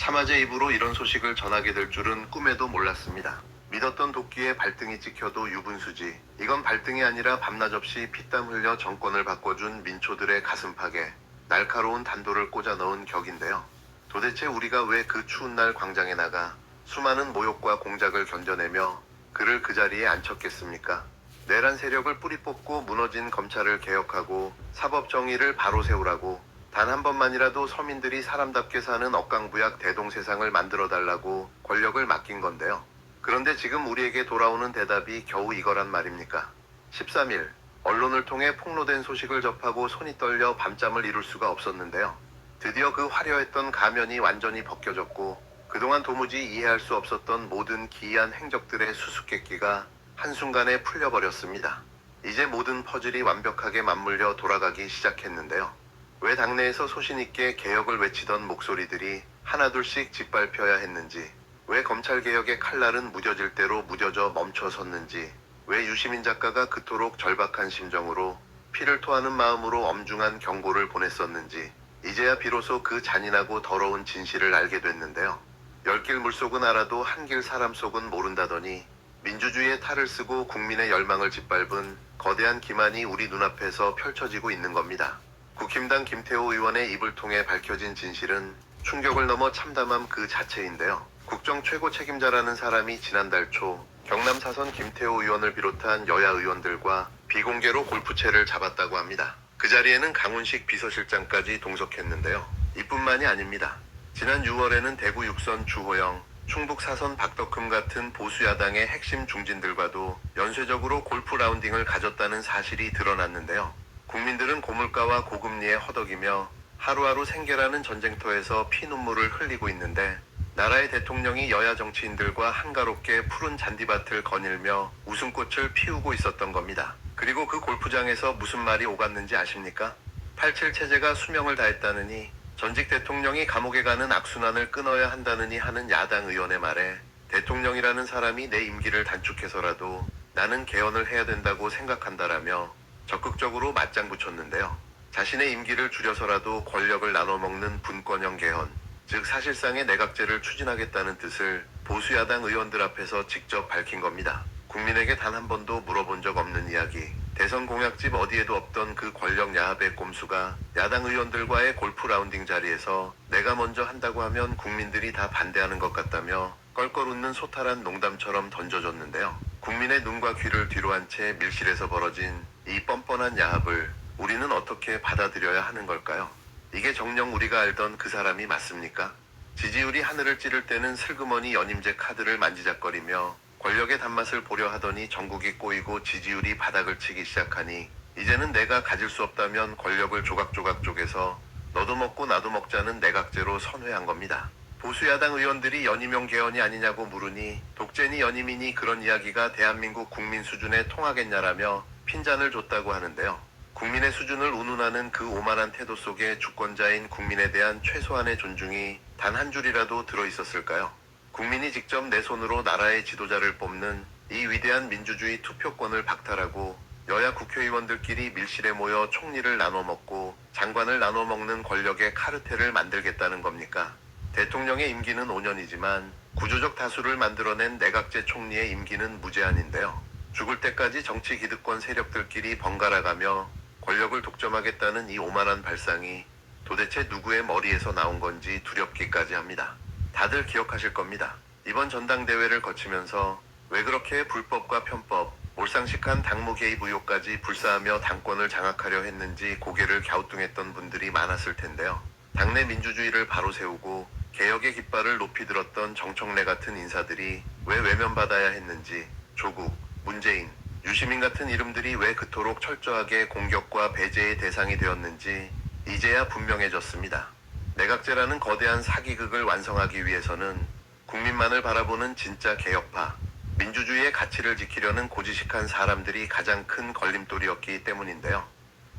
참화제 입으로 이런 소식을 전하게 될 줄은 꿈에도 몰랐습니다. 믿었던 도끼에 발등이 찍혀도 유분수지. 이건 발등이 아니라 밤낮 없이 피땀 흘려 정권을 바꿔준 민초들의 가슴팍에 날카로운 단도를 꽂아 넣은 격인데요. 도대체 우리가 왜 그 추운 날 광장에 나가 수많은 모욕과 공작을 견뎌내며 그를 그 자리에 앉혔겠습니까? 내란 세력을 뿌리 뽑고 무너진 검찰을 개혁하고 사법 정의를 바로 세우라고 단 한 번만이라도 서민들이 사람답게 사는 억강부약 대동세상을 만들어달라고 권력을 맡긴 건데요. 그런데 지금 우리에게 돌아오는 대답이 겨우 이거란 말입니까? 13일 언론을 통해 폭로된 소식을 접하고 손이 떨려 밤잠을 이룰 수가 없었는데요. 드디어 그 화려했던 가면이 완전히 벗겨졌고 그동안 도무지 이해할 수 없었던 모든 기이한 행적들의 수수께끼가 한순간에 풀려버렸습니다. 이제 모든 퍼즐이 완벽하게 맞물려 돌아가기 시작했는데요. 왜 당내에서 소신있게 개혁을 외치던 목소리들이 하나둘씩 짓밟혀야 했는지, 왜 검찰개혁의 칼날은 무뎌질 대로 무뎌져 멈춰섰는지, 왜 유시민 작가가 그토록 절박한 심정으로 피를 토하는 마음으로 엄중한 경고를 보냈었는지 이제야 비로소 그 잔인하고 더러운 진실을 알게 됐는데요. 열길 물속은 알아도 한길 사람 속은 모른다더니 민주주의의 탈을 쓰고 국민의 열망을 짓밟은 거대한 기만이 우리 눈앞에서 펼쳐지고 있는 겁니다. 국힘당 김태호 의원의 입을 통해 밝혀진 진실은 충격을 넘어 참담함 그 자체인데요. 국정 최고 책임자라는 사람이 지난달 초 경남 사선 김태호 의원을 비롯한 여야 의원들과 비공개로 골프채를 잡았다고 합니다. 그 자리에는 강훈식 비서실장까지 동석했는데요. 이뿐만이 아닙니다. 지난 6월에는 대구 6선 주호영, 충북 사선 박덕흠 같은 보수 야당의 핵심 중진들과도 연쇄적으로 골프 라운딩을 가졌다는 사실이 드러났는데요. 국민들은 고물가와 고금리에 허덕이며 하루하루 생계라는 전쟁터에서 피눈물을 흘리고 있는데 나라의 대통령이 여야 정치인들과 한가롭게 푸른 잔디밭을 거닐며 웃음꽃을 피우고 있었던 겁니다. 그리고 그 골프장에서 무슨 말이 오갔는지 아십니까? 87 체제가 수명을 다했다느니 전직 대통령이 감옥에 가는 악순환을 끊어야 한다느니 하는 야당 의원의 말에 대통령이라는 사람이 내 임기를 단축해서라도 나는 개헌을 해야 된다고 생각한다라며 적극적으로 맞장 붙였는데요. 자신의 임기를 줄여서라도 권력을 나눠먹는 분권형 개헌, 즉 사실상의 내각제를 추진하겠다는 뜻을 보수 야당 의원들 앞에서 직접 밝힌 겁니다. 국민에게 단 한 번도 물어본 적 없는 이야기, 대선 공약집 어디에도 없던 그 권력 야합의 꼼수가 야당 의원들과의 골프 라운딩 자리에서 내가 먼저 한다고 하면 국민들이 다 반대하는 것 같다며 껄껄 웃는 소탈한 농담처럼 던져줬는데요. 국민의 눈과 귀를 뒤로 한 채 밀실에서 벌어진 이 뻔뻔한 야합을 우리는 어떻게 받아들여야 하는 걸까요? 이게 정녕 우리가 알던 그 사람이 맞습니까? 지지율이 하늘을 찌를 때는 슬그머니 연임제 카드를 만지작거리며 권력의 단맛을 보려 하더니 전국이 꼬이고 지지율이 바닥을 치기 시작하니 이제는 내가 가질 수 없다면 권력을 조각조각 쪼개서 너도 먹고 나도 먹자는 내각제로 선회한 겁니다. 보수 야당 의원들이 연임형 개헌이 아니냐고 물으니 독재니 연임이니 그런 이야기가 대한민국 국민 수준에 통하겠냐라며 핀잔을 줬다고 하는데요. 국민의 수준을 운운하는 그 오만한 태도 속에 주권자인 국민에 대한 최소한의 존중이 단 한 줄이라도 들어있었을까요? 국민이 직접 내 손으로 나라의 지도자를 뽑는 이 위대한 민주주의 투표권을 박탈하고 여야 국회의원들끼리 밀실에 모여 총리를 나눠 먹고 장관을 나눠 먹는 권력의 카르텔을 만들겠다는 겁니까? 대통령의 임기는 5년이지만 구조적 다수를 만들어낸 내각제 총리의 임기는 무제한인데요. 죽을 때까지 정치 기득권 세력들끼리 번갈아가며 권력을 독점하겠다는 이 오만한 발상이 도대체 누구의 머리에서 나온 건지 두렵기까지 합니다. 다들 기억하실 겁니다. 이번 전당대회를 거치면서 왜 그렇게 불법과 편법, 몰상식한 당무 개입 의혹까지 불사하며 당권을 장악하려 했는지 고개를 갸우뚱했던 분들이 많았을 텐데요. 당내 민주주의를 바로 세우고 개혁의 깃발을 높이 들었던 정청래 같은 인사들이 왜 외면받아야 했는지, 조국, 문재인, 유시민 같은 이름들이 왜 그토록 철저하게 공격과 배제의 대상이 되었는지 이제야 분명해졌습니다. 내각제라는 거대한 사기극을 완성하기 위해서는 국민만을 바라보는 진짜 개혁파, 민주주의의 가치를 지키려는 고지식한 사람들이 가장 큰 걸림돌이었기 때문인데요.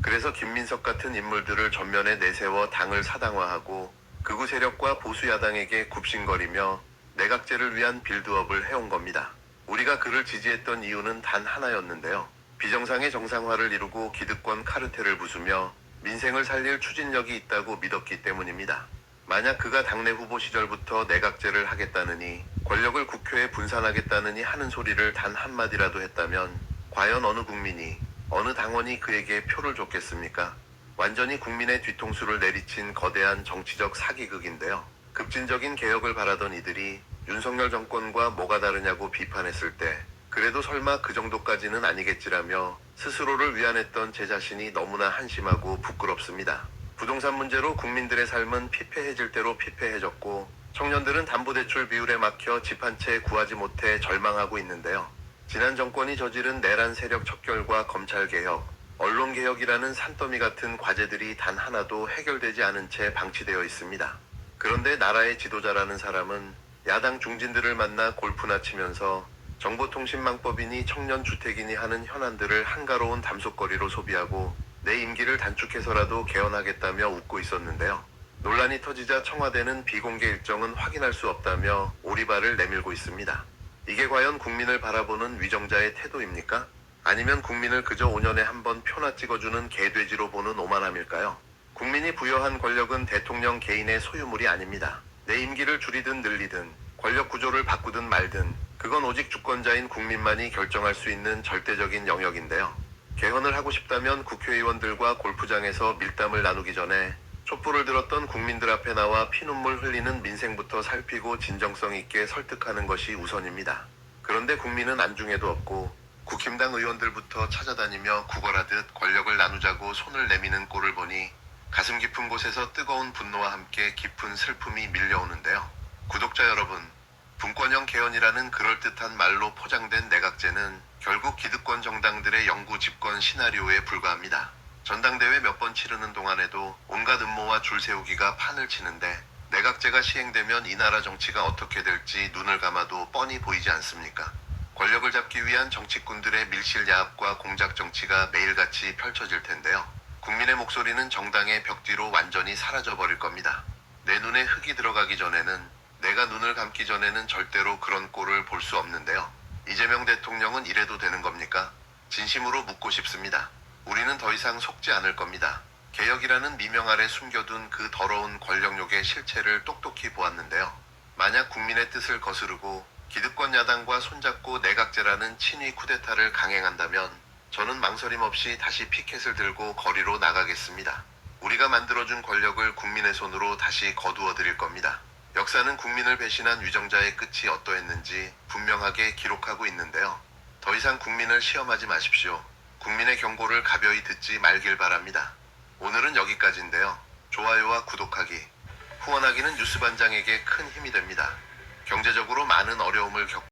그래서 김민석 같은 인물들을 전면에 내세워 당을 사당화하고 극우 세력과 보수 야당에게 굽신거리며 내각제를 위한 빌드업을 해온 겁니다. 우리가 그를 지지했던 이유는 단 하나였는데요. 비정상의 정상화를 이루고 기득권 카르텔을 부수며 민생을 살릴 추진력이 있다고 믿었기 때문입니다. 만약 그가 당내 후보 시절부터 내각제를 하겠다느니 권력을 국회에 분산하겠다느니 하는 소리를 단 한마디라도 했다면 과연 어느 국민이 어느 당원이 그에게 표를 줬겠습니까? 완전히 국민의 뒤통수를 내리친 거대한 정치적 사기극인데요. 급진적인 개혁을 바라던 이들이 윤석열 정권과 뭐가 다르냐고 비판했을 때 그래도 설마 그 정도까지는 아니겠지라며 스스로를 위안했던 제 자신이 너무나 한심하고 부끄럽습니다. 부동산 문제로 국민들의 삶은 피폐해질 대로 피폐해졌고 청년들은 담보대출 비율에 막혀 집 한 채 구하지 못해 절망하고 있는데요. 지난 정권이 저지른 내란 세력 척결과 검찰개혁, 언론개혁이라는 산더미 같은 과제들이 단 하나도 해결되지 않은 채 방치되어 있습니다. 그런데 나라의 지도자라는 사람은 야당 중진들을 만나 골프나 치면서 정보통신망법이니 청년주택이니 하는 현안들을 한가로운 담속거리로 소비하고 내 임기를 단축해서라도 개헌하겠다며 웃고 있었는데요. 논란이 터지자 청와대는 비공개 일정은 확인할 수 없다며 오리발을 내밀고 있습니다. 이게 과연 국민을 바라보는 위정자의 태도입니까? 아니면 국민을 그저 5년에 한 번 표나 찍어주는 개돼지로 보는 오만함일까요? 국민이 부여한 권력은 대통령 개인의 소유물이 아닙니다. 내 임기를 줄이든 늘리든 권력 구조를 바꾸든 말든 그건 오직 주권자인 국민만이 결정할 수 있는 절대적인 영역인데요. 개헌을 하고 싶다면 국회의원들과 골프장에서 밀담을 나누기 전에 촛불을 들었던 국민들 앞에 나와 피눈물 흘리는 민생부터 살피고 진정성 있게 설득하는 것이 우선입니다. 그런데 국민은 안중에도 없고 국힘당 의원들부터 찾아다니며 구걸하듯 권력을 나누자고 손을 내미는 꼴을 보니 가슴 깊은 곳에서 뜨거운 분노와 함께 깊은 슬픔이 밀려오는데요. 구독자 여러분, 분권형 개헌이라는 그럴듯한 말로 포장된 내각제는 결국 기득권 정당들의 영구 집권 시나리오에 불과합니다. 전당대회 몇 번 치르는 동안에도 온갖 음모와 줄세우기가 판을 치는데 내각제가 시행되면 이 나라 정치가 어떻게 될지 눈을 감아도 뻔히 보이지 않습니까? 권력을 잡기 위한 정치꾼들의 밀실 야합과 공작 정치가 매일같이 펼쳐질 텐데요. 국민의 목소리는 정당의 벽 뒤로 완전히 사라져버릴 겁니다. 내 눈에 흙이 들어가기 전에는, 내가 눈을 감기 전에는 절대로 그런 꼴을 볼 수 없는데요. 이재명 대통령은 이래도 되는 겁니까? 진심으로 묻고 싶습니다. 우리는 더 이상 속지 않을 겁니다. 개혁이라는 미명 아래 숨겨둔 그 더러운 권력욕의 실체를 똑똑히 보았는데요. 만약 국민의 뜻을 거스르고 기득권 야당과 손잡고 내각제라는 친위 쿠데타를 강행한다면 저는 망설임 없이 다시 피켓을 들고 거리로 나가겠습니다. 우리가 만들어준 권력을 국민의 손으로 다시 거두어 드릴 겁니다. 역사는 국민을 배신한 위정자의 끝이 어떠했는지 분명하게 기록하고 있는데요. 더 이상 국민을 시험하지 마십시오. 국민의 경고를 가벼이 듣지 말길 바랍니다. 오늘은 여기까지인데요. 좋아요와 구독하기, 후원하기는 뉴스반장에게 큰 힘이 됩니다. 경제적으로 많은 어려움을 겪고